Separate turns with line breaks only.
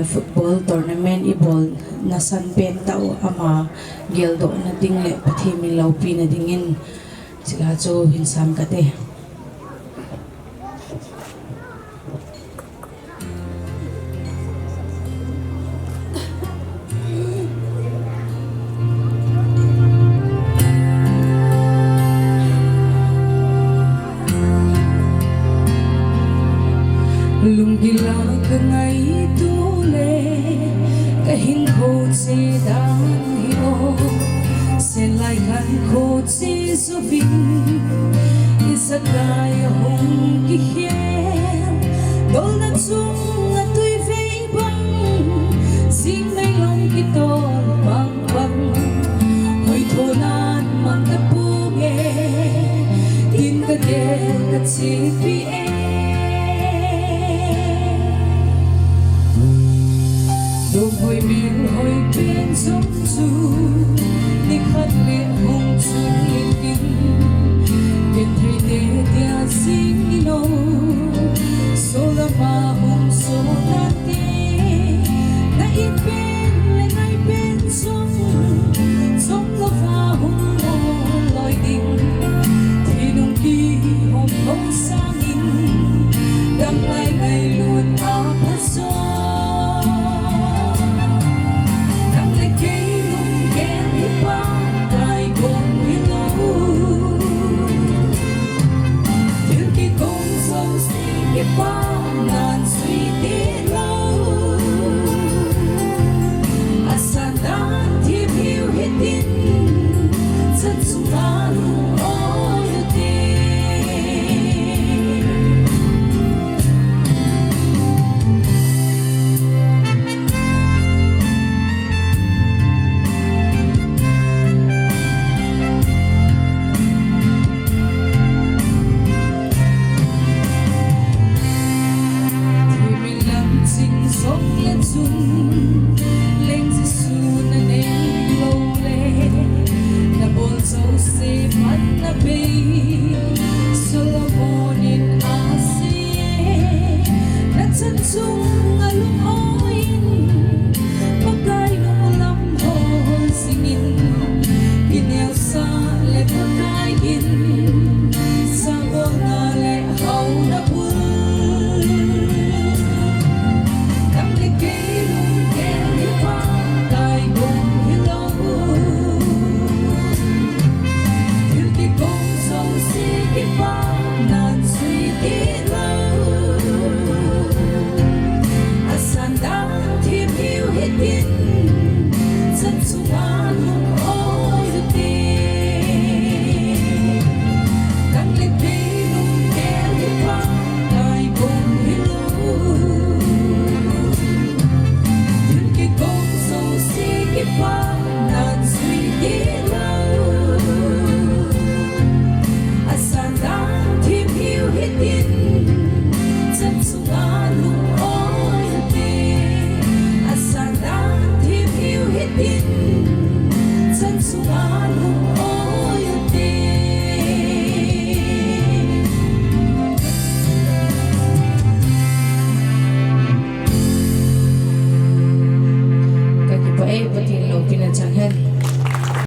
football tournament ibol na sanpen tao ama geldo na dingle pathimi laupi na dingin sila cho hinsam kate
Lunggila ka ngay tule kahin khot si dang hino selai kan khot si sufin isagay hong kihyen dol nang sung at tuy vei bang sing may long kitol bang bang hoy thonan mang kapuge tin ka del kat si pie Đông hồi miền hồi biên giống du đi khát miền hùng xuân yên kinh Kiên thầy tế tia xin nô số la